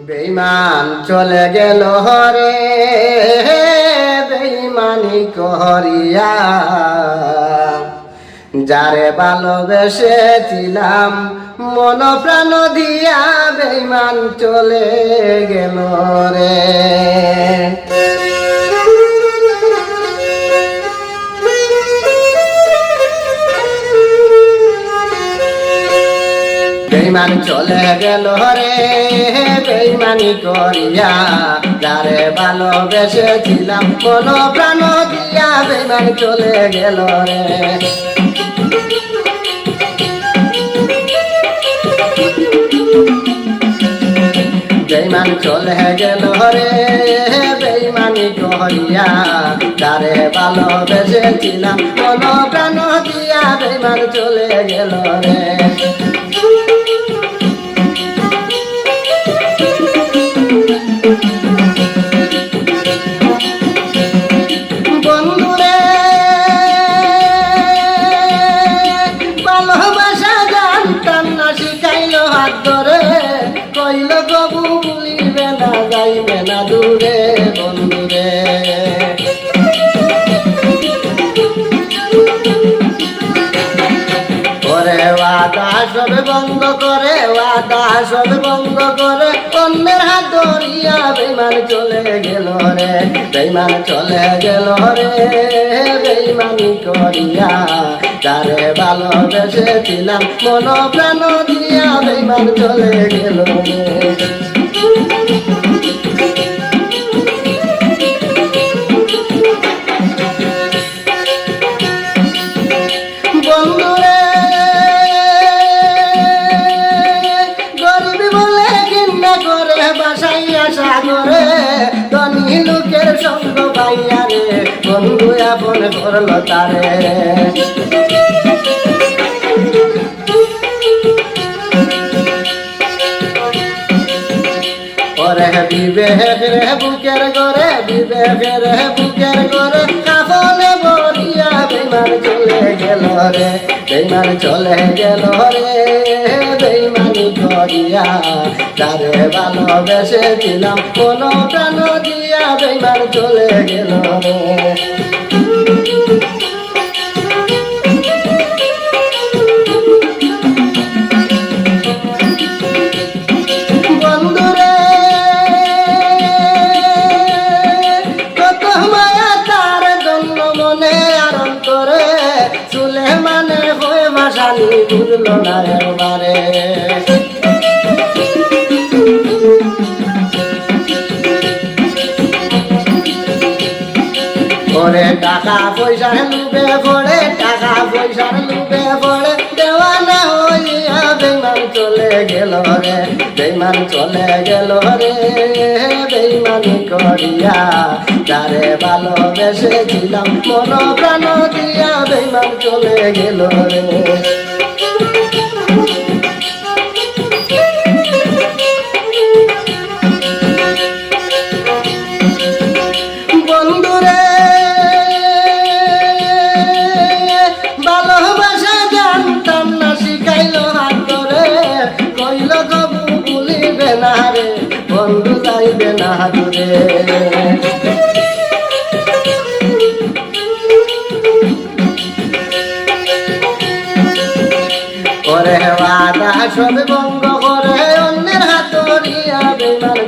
বেঈমান চলে গেল রে বেঈমানি করিয়া, যারে ভালোবেসেছিলাম মন প্রাণ দিয়া বেঈমান চলে গেল রে। বেঈমান চলে গেল রে বেঈমানি করিয়া, যারে ভালোবেসেছিলাম মন প্রাণ দিয়া বেঈমান চলে গেল রে। বেঈমান চলে গেল রে বেঈমানি করিয়া, যারে ভালোবেসেছিলাম মন প্রাণ দিয়া বেঈমান চলে গেল রে। বন্ধুরে ভালোবাসা জানতাম না, শিখাইল হাত ধরে, কইল কবু ভুলিবে না যাইবে না দূরে। বন্ধুরে ওয়াদা সব বন্ধ করে, ওয়াদা সব বন্ধ করে, অন্যের হাত ধরিয়া বেঈমান চলে গেল রে। বেঈমান চলে গেল রে বেঈমানি করিয়া, যারে ভালোবেসেছিলাম মন প্রাণ দিয়া বেঈমান চলে গেল রে। বন্ধুরে সাগরে ধনী লোকের সঙ্গ পাইয়া রে, বন্ধু আপন করল তারে। ওরে বিবেক রে বুকের ঘরে, বিবেক রে বুকের ঘরে, কাফনে বলিয়া বেঈমান চলে গেল রে। বেঈমান চলে গেল রে বেঈমানি করিয়া, যারে ভালোবেসেছিলাম মন প্রাণ দিয়া বেঈমান চলে গেল রে। বন্ধুরে কত মায়া তার জন্য মনে আর অন্তরে, সুলেমানে হয়ে ভাসানি বুঝল না একবারে। ওরে টাকা পয়সার লুবে পড়ে, টাকা পয়সার লুবে পড়ে, দেওয়ানা হইয়া বেঈমান চলে গেল রে। বেঈমান চলে গেল রে বেঈমানি করিয়া, যারে ভালোবেসেছিলাম মন প্রাণ দিয়া বেঈমান চলে গেল রে। বন্ধুরে ভালোবাসা জানতাম না, শিখাইল হাত ধরে, কইল কবু ভুলিবে না রে, বন্ধু যাইবে না দূরে। ওরে ওয়াদা সব ভঙ্গ করে, অন্যের হাত ধরিয়া বেঈমান